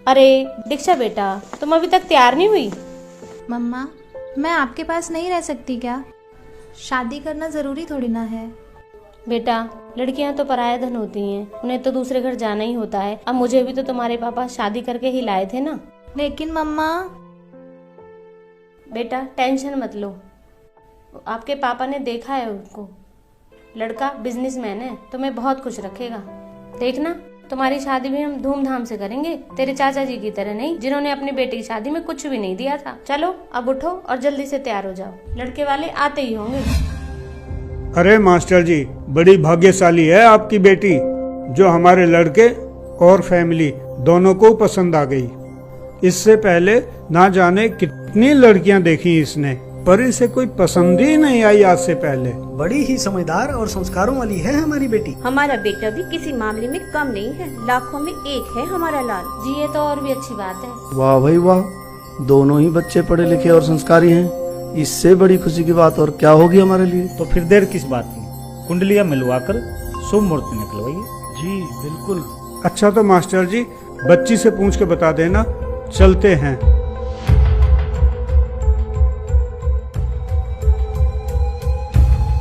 अरे दीक्षा बेटा, तुम अभी तक तैयार नहीं हुई? मम्मा, मैं आपके पास नहीं रह सकती क्या? शादी करना ज़रूरी थोड़ी ना है। बेटा, लड़कियां तो पराया धन होती हैं, उन्हें तो दूसरे घर जाना ही होता है। अब मुझे भी तो तुम्हारे पापा शादी करके ही लाए थे ना। लेकिन मम्मा। बेटा टेंशन मत लो, आपके पापा ने देखा है उनको, लड़का बिजनेसमैन है, तुम्हें बहुत खुश रखेगा। देखना, तुम्हारी शादी भी हम धूमधाम से करेंगे, तेरे चाचा जी की तरह नहीं जिन्होंने अपनी बेटी की शादी में कुछ भी नहीं दिया था। चलो अब उठो और जल्दी से तैयार हो जाओ, लड़के वाले आते ही होंगे। अरे मास्टर जी, बड़ी भाग्यशाली है आपकी बेटी, जो हमारे लड़के और फैमिली दोनों को पसंद आ गई। इससे पहले ना जाने कितनी लड़कियां देखी इसने, पर इसे कोई पसंद ही नहीं आई आज से पहले। बड़ी ही समझदार और संस्कारों वाली है हमारी बेटी। हमारा बेटा भी किसी मामले में कम नहीं है, लाखों में एक है हमारा लाल जी। ये तो और भी अच्छी बात है। वाह भाई वाह, दोनों ही बच्चे पढ़े लिखे और संस्कारी हैं। इससे बड़ी खुशी की बात और क्या होगी हमारे लिए। तो फिर देर किस बात की, कुंडलियां मिलवाकर शुभ मुहूर्त निकलवाइए। जी बिल्कुल। अच्छा तो मास्टर जी, बच्ची से पूछ के बता देना, चलते हैं।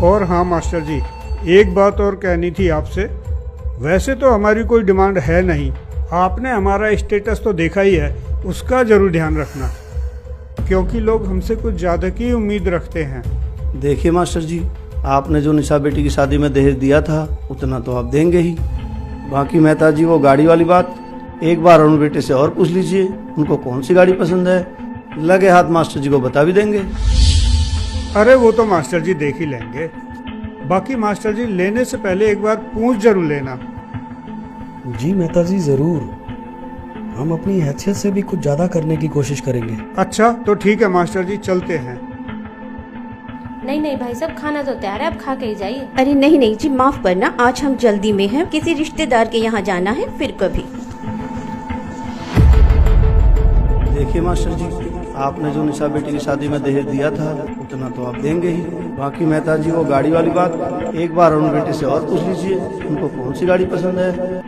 और हाँ मास्टर जी, एक बात और कहनी थी आपसे। वैसे तो हमारी कोई डिमांड है नहीं, आपने हमारा स्टेटस तो देखा ही है, उसका जरूर ध्यान रखना, क्योंकि लोग हमसे कुछ ज्यादा की उम्मीद रखते हैं। देखिए मास्टर जी, आपने जो निशा बेटी की शादी में दहेज दिया था उतना तो आप देंगे ही। बाकी मेहता जी, वो गाड़ी वाली बात एक बार अरुण बेटे से और पूछ लीजिए, उनको कौन सी गाड़ी पसंद है, लगे हाथ मास्टर जी को बता भी देंगे। अरे वो तो मास्टर जी देख ही लेंगे। बाकी मास्टर जी, लेने से पहले एक बार पूछ जरूर लेना। जी मेहता जी जरूर, हम अपनी हैसियत से भी कुछ ज्यादा करने की कोशिश करेंगे। अच्छा तो ठीक है मास्टर जी, चलते हैं। नहीं नहीं भाई साहब, खाना तो तैयार है, आप खा के ही जाइए। अरे नहीं नहीं जी, माफ करना, आज हम जल्दी में हैं, किसी रिश्तेदार के यहाँ जाना है, फिर कभी। देखिए मास्टर जी, आपने जो निशा बेटी की शादी में दहेज दिया था उतना तो आप देंगे ही। बाकी मेहता जी, वो गाड़ी वाली बात एक बार अरुण बेटे से और पूछ लीजिए, उनको कौन सी गाड़ी पसंद है।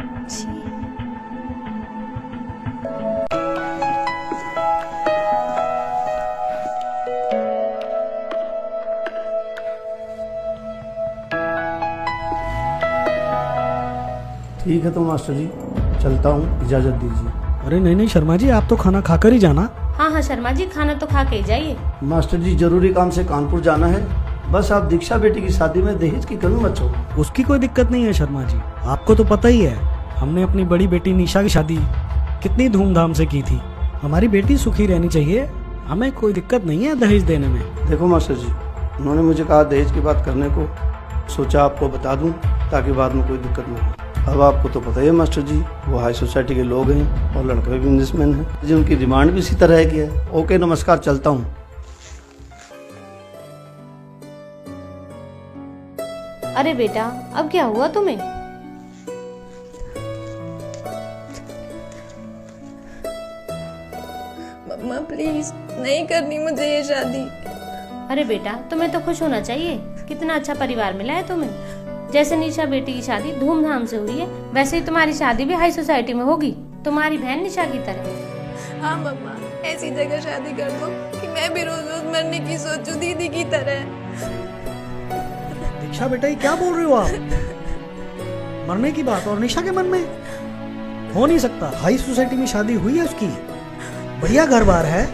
ठीक है तो मास्टर जी, चलता हूँ, इजाजत दीजिए। अरे नहीं नहीं शर्मा जी, आप तो खाना खाकर ही जाना। हाँ हाँ शर्मा जी, खाना तो खा के ही जाइए। मास्टर जी, जरूरी काम से कानपुर जाना है, बस आप दीक्षा बेटी की शादी में दहेज की कमी मत छोड़ो। उसकी कोई दिक्कत नहीं है शर्मा जी, आपको तो पता ही है हमने अपनी बड़ी बेटी निशा की शादी कितनी धूमधाम से की थी। हमारी बेटी सुखी रहनी चाहिए, हमें कोई दिक्कत नहीं है दहेज देने में। देखो मास्टर जी, उन्होंने मुझे कहा दहेज की बात करने को, सोचा आपको बता दूं ताकि बाद में कोई दिक्कत ना हो। अब आपको तो पता ही है मास्टर जी, वो हाई सोसाइटी के लोग हैं और लड़का भी बिजनेसमैन है, जी उनकी डिमांड भी इसी तरह की है। ओके नमस्कार, चलता हूँ। अरे बेटा, अब क्या हुआ तुम्हें? मम्मा प्लीज, नहीं करनी मुझे ये शादी। अरे बेटा, तुम्हें तो खुश होना चाहिए, कितना अच्छा परिवार मिला है तुम्हें। जैसे निशा बेटी की शादी धूमधाम से हुई है, वैसे ही तुम्हारी शादी भी हाई सोसाइटी में होगी, तुम्हारी बहन निशा की तरह। हाँ मम्मा, ऐसी जगह शादी कर दो कि मैं भी रोज रोज मरने की सोचूं दीदी की तरह। दीक्षा बेटा, ये क्या बोल रहे हो आप? मरने की बात और निशा के मन में हो नहीं सकता। हाई सोसाइटी में शादी हुई है उसकी, बढ़िया घर बार है,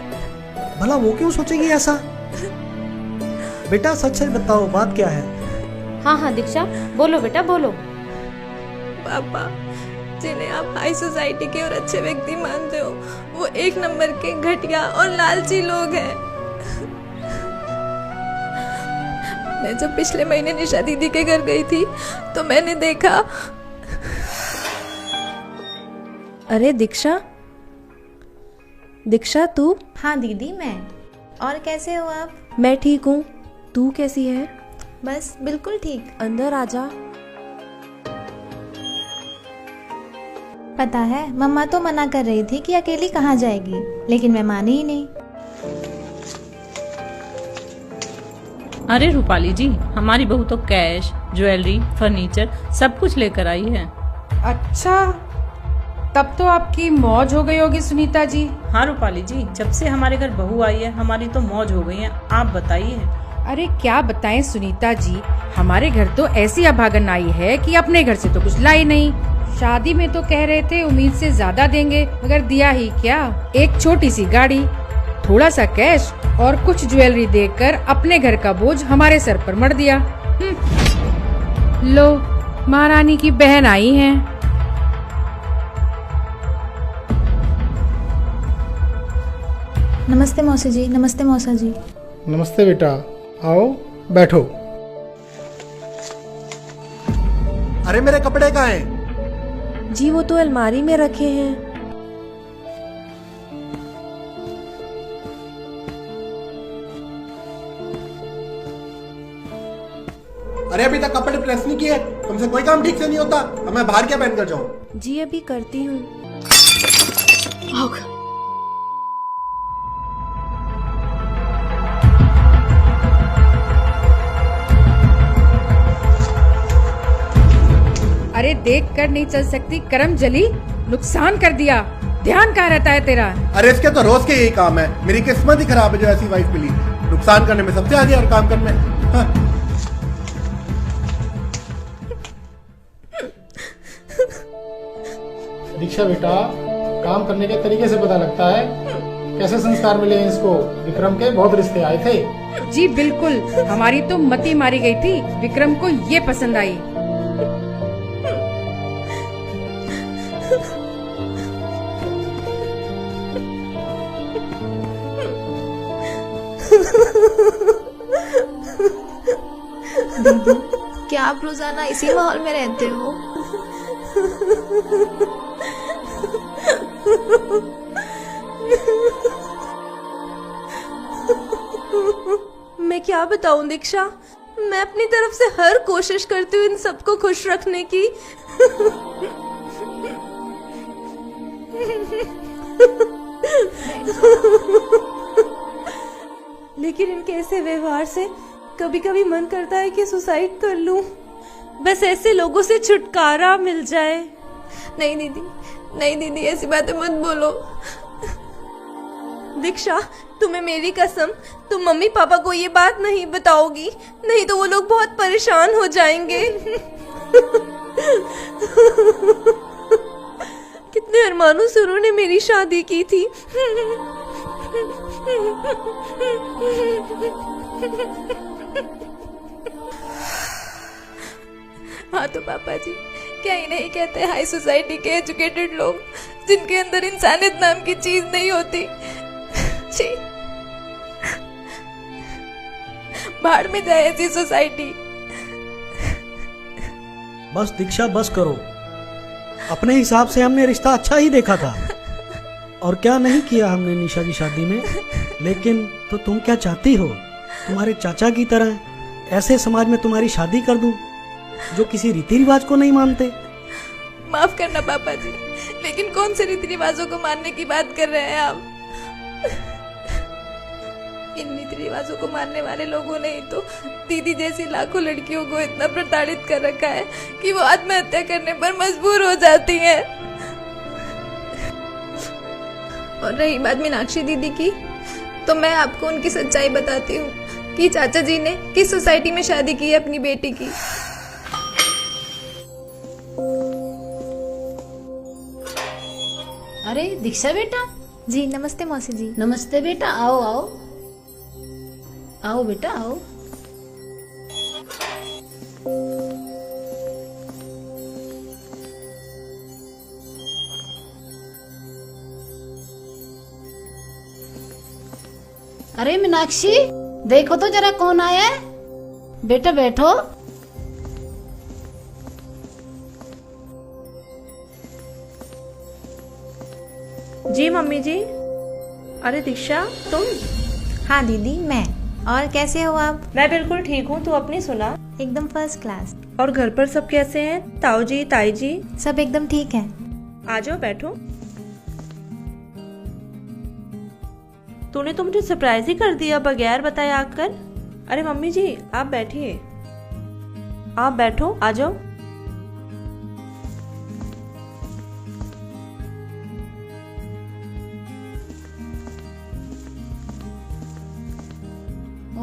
भला वो क्यों सोचेगी ऐसा? बेटा सच सच बताओ, बात क्या है? हाँ हाँ दीक्षा, बोलो बेटा बोलो। पापा, जिन्हें आप हाई सोसाइटी के और अच्छे व्यक्ति मानते हो, वो एक नंबर के घटिया और लालची लोग हैं। मैं जब पिछले महीने निशा दीदी के घर गई थी तो मैंने देखा। अरे दीक्षा, दीक्षा तू? हाँ दीदी, मैं। और कैसे हो आप? मैं ठीक हूँ, तू कैसी है? बस बिल्कुल ठीक। अंदर आजा। पता है, मम्मा तो मना कर रही थी कि अकेली कहाँ जाएगी, लेकिन मैं मानी ही नहीं। अरे रूपाली जी, हमारी बहू तो कैश, ज्वेलरी, फर्नीचर सब कुछ लेकर आई है। अच्छा, तब तो आपकी मौज हो गई होगी सुनीता जी। हाँ रूपाली जी, जब से हमारे घर बहू आई है हमारी तो मौज हो गई है। आप बताइए। अरे क्या बताएं सुनीता जी, हमारे घर तो ऐसी अभागन आई है कि अपने घर से तो कुछ लाई नहीं। शादी में तो कह रहे थे उम्मीद से ज्यादा देंगे, मगर दिया ही क्या, एक छोटी सी गाड़ी, थोड़ा सा कैश और कुछ ज्वेलरी देकर अपने घर का बोझ हमारे सर पर मढ़ दिया। लो, महारानी की बहन आई हैं। नमस्ते मौसी जी। नमस्ते मौसा जी। नमस्ते बेटा, आओ बैठो। अरे मेरे कपड़े कहाँ हैं? जी वो तो अलमारी में रखे हैं। अरे अभी तक कपड़े प्रेस नहीं किए, तुमसे कोई काम ठीक से नहीं होता। अब मैं बाहर क्या पहन कर जाऊं? जी अभी करती हूँ। अरे देख कर नहीं चल सकती, करम जली, नुकसान कर दिया। ध्यान कहाँ रहता है तेरा? अरे इसके तो रोज के यही काम है। मेरी किस्मत ही खराब है जो ऐसी वाइफ मिली। नुकसान करने में सबसे आगे और काम करने में। हाँ। दीक्षा बेटा, काम करने के तरीके से पता लगता है कैसे संस्कार मिले हैं इसको। विक्रम के बहुत रिश्ते आए थे। जी बिल्कुल, हमारी तो मती मारी गई थी, विक्रम को ये पसंद आई। दीदी, क्या आप रोजाना इसी माहौल में रहते हो? मैं क्या बताऊं दीक्षा, मैं अपनी तरफ से हर कोशिश करती हूँ इन सबको खुश रखने की। लेकिन इनके ऐसे व्यवहार से कभी कभी मन करता है कि सुसाइड कर लूं, बस ऐसे लोगों से छुटकारा मिल जाए। नहीं दीदी, नहीं दीदी, ऐसी बातें मत बोलो। दीक्षा, तुम्हें मेरी कसम, तुम मम्मी पापा को ये बात नहीं बताओगी, नहीं तो वो लोग बहुत परेशान हो जाएंगे। कितने अरमानों से उन्होंने मेरी शादी की थी। हाँ तो पापा जी, क्या ही नहीं कहते हाई सोसाइटी के एजुकेटेड लोग, जिनके अंदर इंसानियत नाम की चीज नहीं होती। छी, बाहर में जाए ऐसी सोसाइटी। बस दीक्षा, बस करो। अपने हिसाब से हमने रिश्ता अच्छा ही देखा था, और क्या नहीं किया हमने निशा की शादी में। लेकिन तो तुम क्या चाहती हो? तुम्हारे चाचा की तरह ऐसे समाज में तुम्हारी शादी कर दूं जो किसी रीति रिवाज को नहीं मानते? माफ करना पापा जी, लेकिन कौन से रीति रिवाजों को मानने की बात कर रहे हैं आप? इन रीति रिवाजों को मानने वाले लोगों ने ही तो दीदी जैसी लाखों लड़कियों को इतना प्रताड़ित कर रखा है कि वो आत्महत्या करने पर मजबूर हो जाती हैं। और रही बात मीनाक्षी दीदी की, तो मैं आपको उनकी सच्चाई बताती हूँ कि चाचा जी ने किस सोसाइटी में शादी की है अपनी बेटी की। अरे दीक्षा बेटा। जी नमस्ते मौसी जी। नमस्ते बेटा, आओ आओ आओ बेटा आओ। अरे मीनाक्षी, देखो तो जरा कौन आया है। बेटा बैठो। जी मम्मी जी। अरे दीक्षा, तुम? हाँ दीदी, मैं। और कैसे हो आप? मैं बिल्कुल ठीक हूँ, तू अपनी सुना? एकदम फर्स्ट क्लास। और घर पर सब कैसे हैं? ताऊ जी, ताई जी? सब एकदम ठीक है। आ जाओ बैठो। तूने तो मुझे सरप्राइज ही कर दिया बगैर बताए आकर। अरे मम्मी जी, आप बैठिए, आप बैठो, आ जाओ।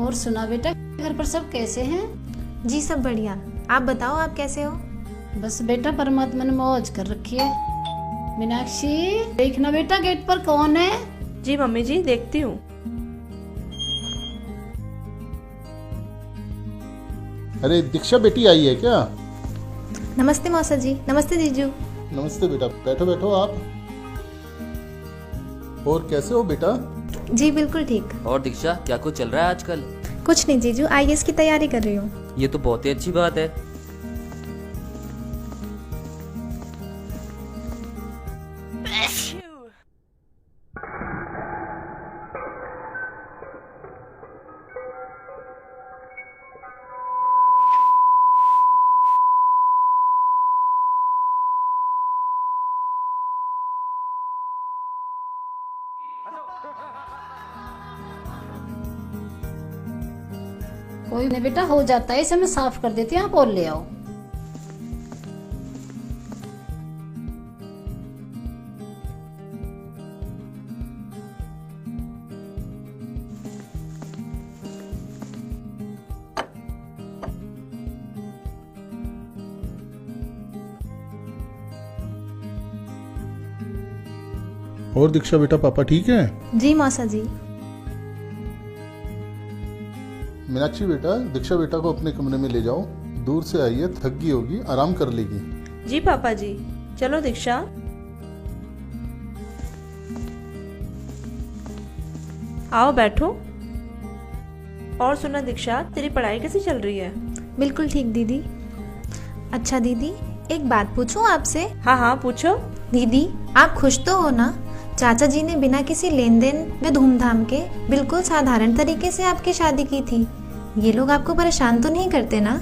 और सुना बेटा, घर पर सब कैसे हैं? जी सब बढ़िया। आप बताओ, आप कैसे हो? बस बेटा परमात्मा ने मौज कर रखी है। मीनाक्षी देखना बेटा गेट पर कौन है। जी मम्मी जी, देखती हूँ। अरे दीक्षा बेटी आई है क्या? नमस्ते मौसा जी। नमस्ते जीजू। नमस्ते बेटा, बैठो बैठो आप। और कैसे हो बेटा? जी बिल्कुल ठीक। और दीक्षा, क्या कुछ चल रहा है आजकल? कुछ नहीं जीजू, IAS की तैयारी कर रही हूँ। ये तो बहुत ही अच्छी बात है। कोई नहीं बेटा, हो जाता है, इसे मैं साफ कर देती हूँ, आप और ले आओ। और दीक्षा बेटा, पापा ठीक है? जी मौसा जी। मीनाक्षी बेटा, दीक्षा बेटा को अपने कमरे में ले जाओ। दूर से आई है, थक गई होगी, आराम कर लेगी। जी पापा जी। चलो दीक्षा। आओ बैठो। और सुना दीक्षा, तेरी पढ़ाई कैसी चल रही है? बिल्कुल ठीक दीदी। अच्छा दीदी, एक बात पूछूं आपसे? हाँ हाँ पूछो। दीदी आप खुश तो हो ना? चाचा जी ने बिना किसी लेन देन व धूमधाम के बिल्कुल साधारण तरीके से आपकी शादी की थी। ये लोग आपको परेशान तो नहीं करते ना?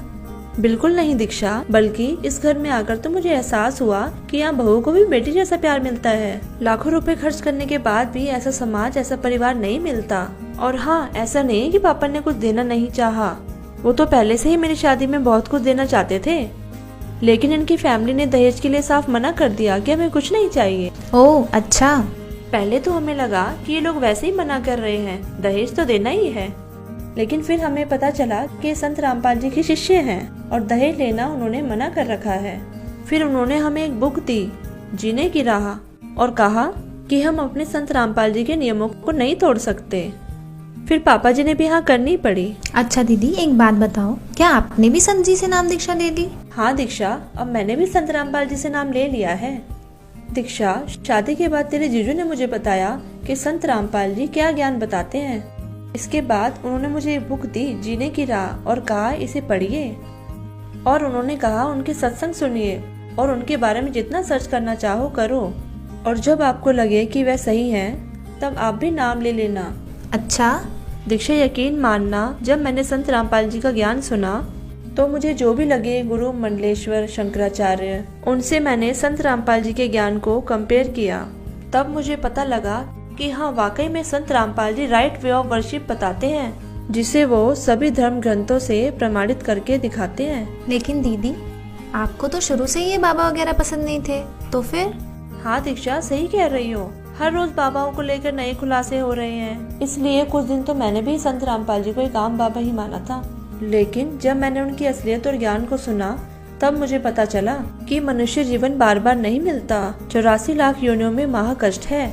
बिल्कुल नहीं दीक्षा, बल्कि इस घर में आकर तो मुझे एहसास हुआ कि यहाँ बहू को भी बेटी जैसा प्यार मिलता है। लाखों रुपए खर्च करने के बाद भी ऐसा समाज, ऐसा परिवार नहीं मिलता। और हाँ, ऐसा नहीं है कि पापा ने कुछ देना नहीं चाहा। वो तो पहले से ही मेरी शादी में बहुत कुछ देना चाहते थे, लेकिन इनकी फैमिली ने दहेज के लिए साफ मना कर दिया कि हमें कुछ नहीं चाहिए। ओह अच्छा। पहले तो हमें लगा कि ये लोग वैसे ही मना कर रहे हैं, दहेज तो देना ही है। लेकिन फिर हमें पता चला कि संत रामपाल जी के शिष्य हैं और दहेज लेना उन्होंने मना कर रखा है। फिर उन्होंने हमें एक बुक दी, जीने की राह, और कहा कि हम अपने संत रामपाल जी के नियमों को नहीं तोड़ सकते। फिर पापा जी ने भी हाँ करनी पड़ी। अच्छा दीदी, एक बात बताओ, क्या आपने भी संत जी से नाम दीक्षा ले ली? हाँ दीक्षा, अब मैंने भी संत रामपाल जी से नाम ले लिया है। दीक्षा, शादी के बाद तेरे जीजू ने मुझे बताया कि संत रामपाल जी क्या ज्ञान बताते हैं। इसके बाद उन्होंने मुझे एक बुक दी, जीने की राह, और कहा इसे पढ़िए। और उन्होंने कहा उनके सत्संग सुनिए और उनके बारे में जितना सर्च करना चाहो करो, और जब आपको लगे कि वह सही है तब आप भी नाम ले लेना। अच्छा दीक्षा, यकीन मानना, जब मैंने संत रामपाल जी का ज्ञान सुना तो मुझे जो भी लगे गुरु मंडलेश्वर, शंकराचार्य, उनसे मैंने संत रामपाल जी के ज्ञान को कंपेयर किया। तब मुझे पता लगा कि हाँ, वाकई में संत Rampal ji right way of worship बताते हैं, जिसे वो सभी धर्म ग्रंथों से प्रमाणित करके दिखाते हैं। लेकिन दीदी, आपको तो शुरू से ही ये बाबा वगैरह पसंद नहीं थे, तो फिर? हाँ दीक्षा, सही कह रही हो। हर रोज बाबाओं को लेकर नए खुलासे हो रहे हैं, इसलिए कुछ दिन तो मैंने भी संत रामपाल जी को एक आम बाबा ही माना था। लेकिन जब मैंने उनकी असलियत और ज्ञान को सुना तब मुझे पता चला कि मनुष्य जीवन बार बार नहीं मिलता, 84 लाख योनियों में महाकष्ट है।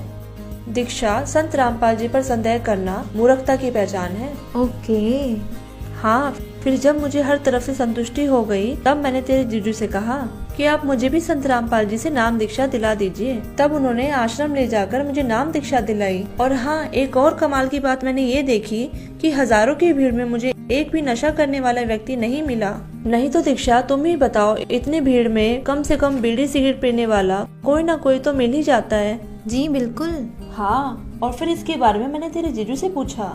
दीक्षा, संत रामपाल जी पर संदेह करना मूर्खता की पहचान है। ओके। हाँ, फिर जब मुझे हर तरफ से संतुष्टि हो गई तब मैंने तेरे जीजू से कहा कि आप मुझे भी संत रामपाल जी से नाम दीक्षा दिला दीजिए। तब उन्होंने आश्रम ले जाकर मुझे नाम दीक्षा दिलाई। और हाँ, एक और कमाल की बात मैंने ये देखी कि हजारों की भीड़ में मुझे एक भी नशा करने वाला व्यक्ति नहीं मिला। नहीं तो दीक्षा, तुम ही बताओ, इतनी भीड़ में कम से कम बीड़ी सिगरेट पीने वाला कोई ना कोई तो मिल ही जाता है। जी बिल्कुल। हाँ, और फिर इसके बारे में मैंने तेरे जीजू से पूछा,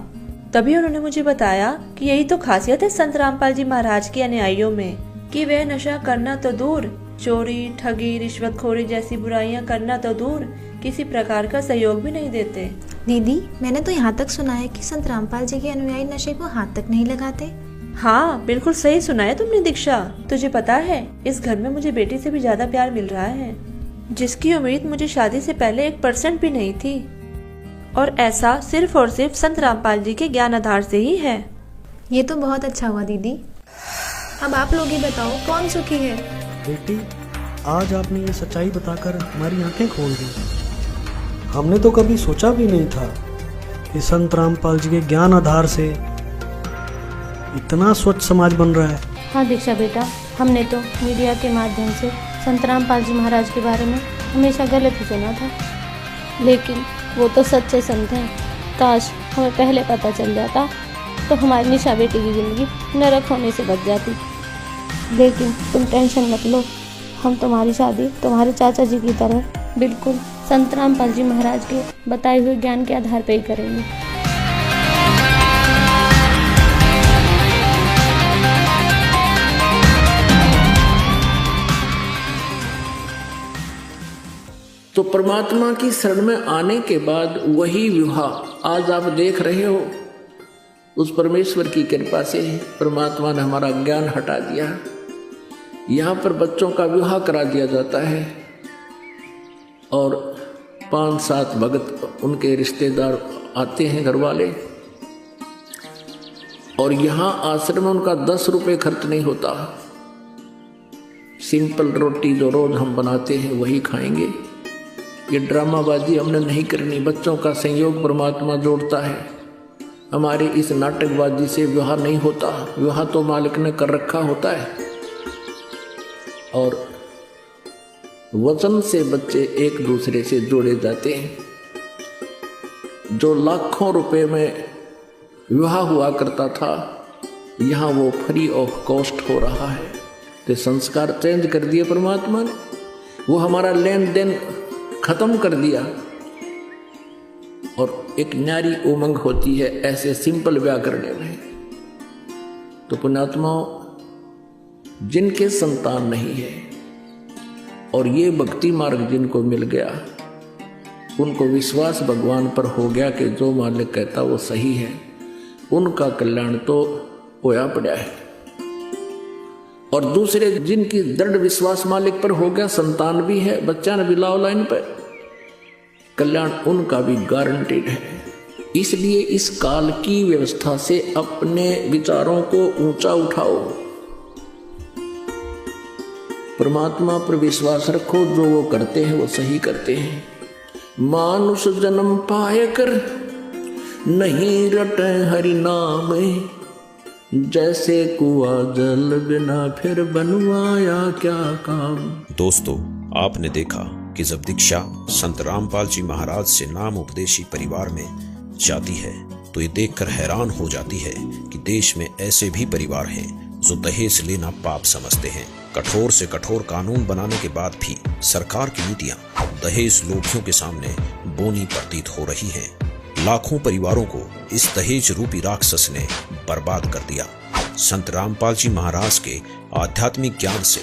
तभी उन्होंने मुझे बताया कि यही तो खासियत है संत रामपाल जी महाराज के अनुयायियों में, कि वे नशा करना तो दूर, चोरी, ठगी, रिश्वतखोरी जैसी बुराइयां करना तो दूर, किसी प्रकार का सहयोग भी नहीं देते। दीदी, मैंने तो यहाँ तक सुना है कि संत रामपाल जी के अनुयायी नशे को हाथ तक नहीं लगाते। हाँ, बिल्कुल सही सुना है तुमने दीक्षा। तुझे पता है, इस घर में मुझे बेटी से भी ज्यादा प्यार मिल रहा है, जिसकी उम्मीद मुझे शादी से पहले 1% भी नहीं थी। और ऐसा सिर्फ और सिर्फ संत रामपाल जी के ज्ञान आधार से ही है। ये तो बहुत अच्छा हुआ दीदी। अब आप लोग ही बताओ कौन सुखी है? बेटी, आज आपने ये सच्चाई बताकर हमारी आंखें खोल दी। हमने तो कभी सोचा भी नहीं था कि संत रामपाल जी के ज्ञान आधार से इतना स्वच्छ समाज बन रहा है। हाँ दीक्षा बेटा, हमने तो मीडिया के माध्यम से संत रामपाल जी महाराज के बारे में हमेशा गलत ही सुना था, लेकिन वो तो सच्चे संत हैं। काश हमें पहले पता चल जाता तो हमारी निशा बेटी की ज़िंदगी नरक होने से बच जाती। लेकिन तुम टेंशन मत लो, हम तुम्हारी शादी तुम्हारे चाचा जी की तरह बिल्कुल संत रामपाल जी महाराज के बताए हुए ज्ञान के आधार पर ही करेंगे। तो परमात्मा की शरण में आने के बाद वही विवाह आज आप देख रहे हो। उस परमेश्वर की कृपा से परमात्मा ने हमारा ज्ञान हटा दिया। यहाँ पर बच्चों का विवाह करा दिया जाता है और 5-7 भगत उनके रिश्तेदार आते हैं, घर वाले, और यहाँ आश्रम में उनका 10 रुपये खर्च नहीं होता। सिंपल रोटी जो रोज हम बनाते हैं वही खाएंगे। ये ड्रामाबाजी हमने नहीं करनी। बच्चों का संयोग परमात्मा जोड़ता है। हमारे इस नाटकबाजी से विवाह नहीं होता। विवाह तो मालिक ने कर रखा होता है और वचन से बच्चे एक दूसरे से जोड़े जाते हैं। जो लाखों रुपए में विवाह हुआ करता था, यहाँ वो फ्री ऑफ कॉस्ट हो रहा है। तो संस्कार चेंज कर दिए परमात्मा ने। वो हमारा लेन देन खत्म कर दिया और एक न्यारी उमंग होती है ऐसे सिंपल ब्याह करने में। तो पुण्यात्माओं, जिनके संतान नहीं है और ये भक्ति मार्ग जिनको मिल गया, उनको विश्वास भगवान पर हो गया कि जो मालिक कहता वो सही है, उनका कल्याण तो होया पड़ा है। और दूसरे जिनकी दृढ़ विश्वास मालिक पर हो गया, संतान भी है, बच्चा ने भी लाओ लाइन पर, कल्याण उनका भी गारंटेड है। इसलिए इस काल की व्यवस्था से अपने विचारों को ऊंचा उठाओ, परमात्मा पर विश्वास रखो। जो वो करते हैं वो सही करते हैं। मानुष जन्म पाए कर नहीं रटे हरि नाम, जैसे कुआं जल बिना फिर बनवाया क्या काम। दोस्तों, आपने देखा कि जब दीक्षा संत रामपाल जी महाराज से नाम उपदेशी परिवार में जाती है तो ये देखकर हैरान हो जाती है कि देश में ऐसे भी परिवार हैं जो दहेज लेना पाप समझते हैं। कठोर से कठोर कानून बनाने के बाद भी सरकार की नीतियां दहेज लोभियों के सामने बोनी प्रतीत हो रही हैं। लाखों परिवारों को इस दहेज रूपी राक्षस ने बर्बाद कर दिया। संत रामपाल जी महाराज के आध्यात्मिक ज्ञान से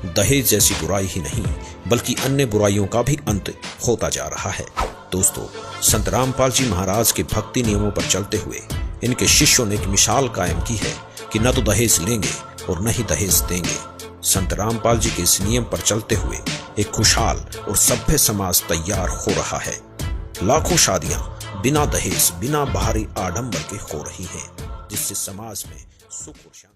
दहेज जैसी बुराई ही नहीं बल्कि अन्य बुराइयों का भी अंत होता जा रहा है। दोस्तों, संत रामपाल जी महाराज के भक्ति नियमों पर चलते हुए इनके शिष्यों ने एक मिसाल कायम की है कि न तो दहेज लेंगे और न ही दहेज देंगे। संत रामपाल जी के इस नियम पर चलते हुए एक खुशहाल और सभ्य समाज तैयार हो रहा है। लाखों शादियां बिना दहेज, बिना बाहरी आडंबर के हो रही हैं, जिससे समाज में सुख और शांति